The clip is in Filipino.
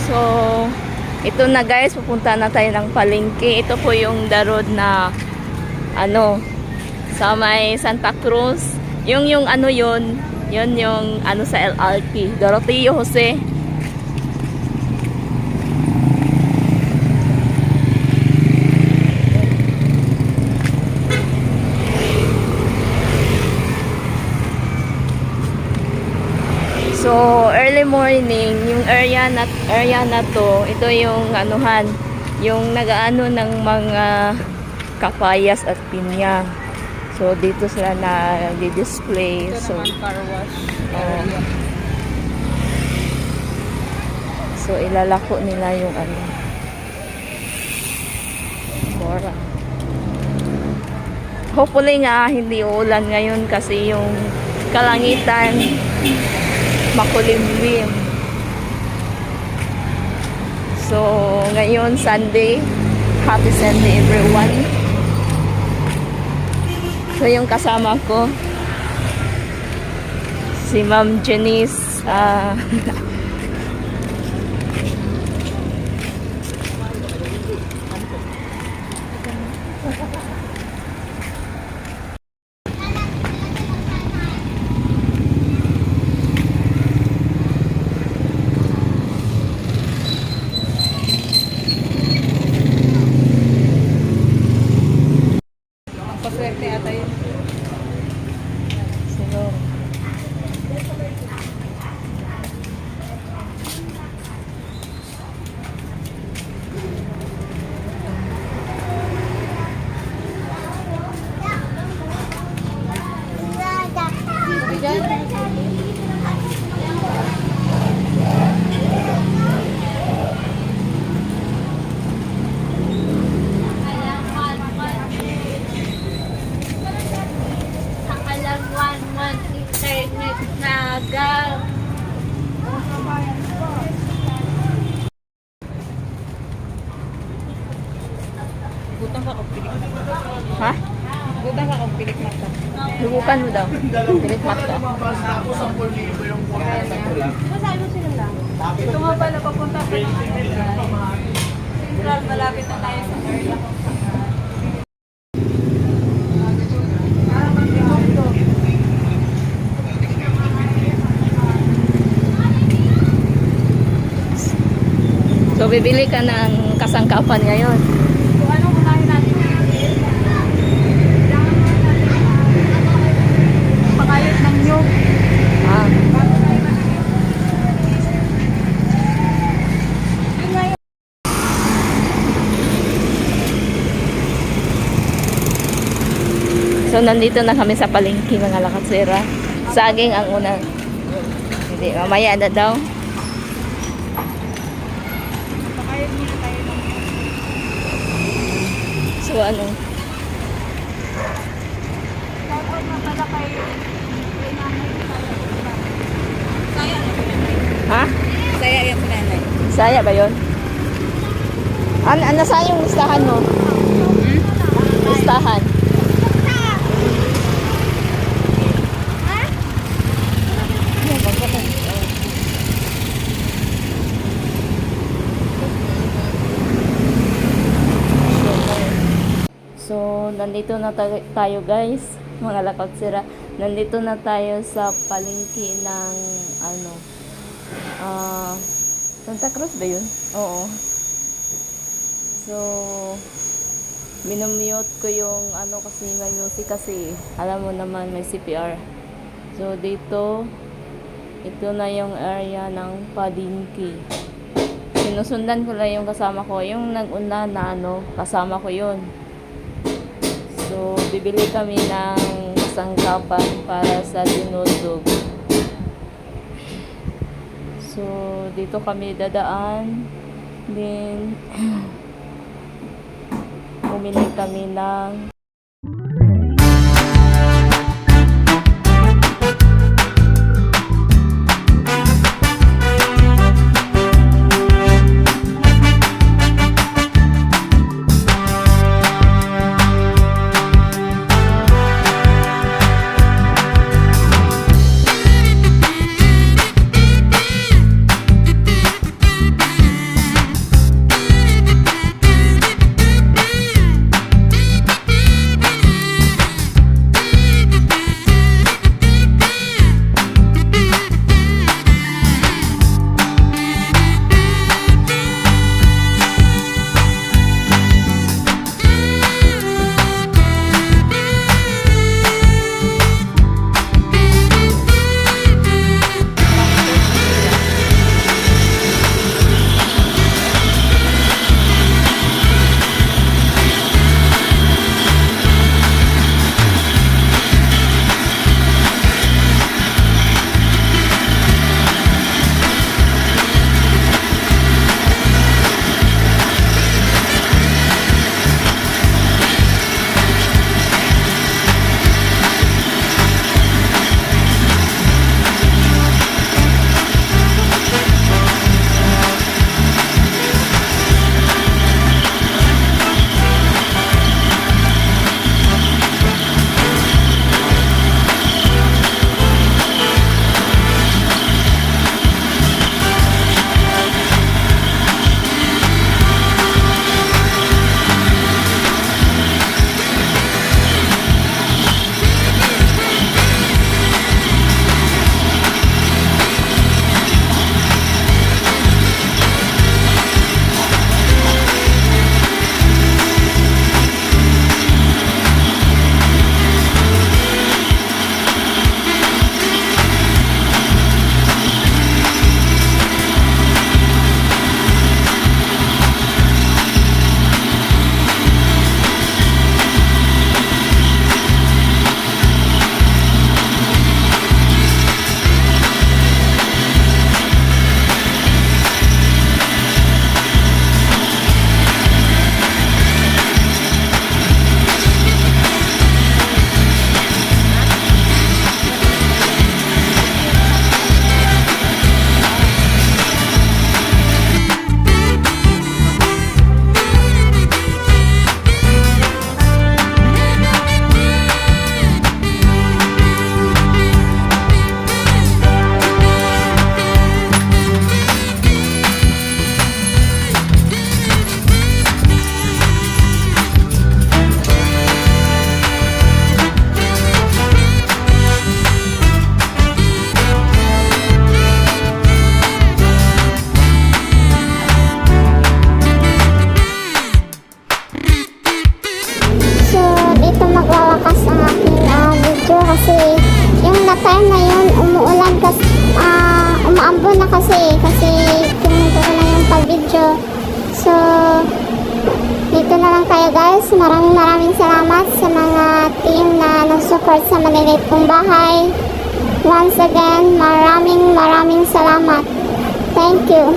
So, ito na guys, pupunta na tayo ng palengke. Ito po yung the road na ano, sa may Santa Cruz. Yung ano yun yung ano sa LRT, Doroteo Jose. So, early morning, yung area na to, ito yung anuhan, yung nagaano ng mga kapayas at pinya. So, dito sila na di-display. Ito So, naman car wash oh. area. So, ilalako nila yung ano. Bora. Hopefully nga, hindi uulan ngayon kasi yung kalangitan makulimlim. So, ngayon Sunday. Happy Sunday everyone. So, yung kasama ko si Ma'am Janice. Paswerte ata yun. Siguro. Internet na agaw. Butang ka kung pilik mata. Ha? Butang ka kung pilik mata. Lubukan mo daw. Pilit mata. Ito nga pala, papunta pa ng Central, malapit na tayo sa area. So, bibili ka ng kasangkapan ngayon. So, anong unahin natin? Pakayot ng nyug. Ah. So, nandito na kami sa palengke mga lakatsera. Saging ang unang. Hindi, mamaya na daw. Pakayot muna tayo ng So, ano? Tapos na pala kay nanay. Saya yung nanay. Ha? Saya yung nanay. Saya ba yun? Ano sa yung listahan mo? Listahan. So, nandito na tayo guys, mga lakatsira. Nandito na tayo sa palengke ng ano, Santa Cruz ba yun? Oo. So, minumute ko yung ano kasi may music kasi alam mo naman may CPR. So, dito, ito na yung area ng palengke. Sinusundan ko lang yung kasama ko. Yung nag-una na ano, kasama ko yun. So, bibili kami ng kasangkapan para sa dinudog. So, dito kami dadaan. Then, bumili kami ng lang kayo guys. Maraming salamat sa mga team na nag-support sa maliliit kong bahay. Once again, maraming salamat. Thank you.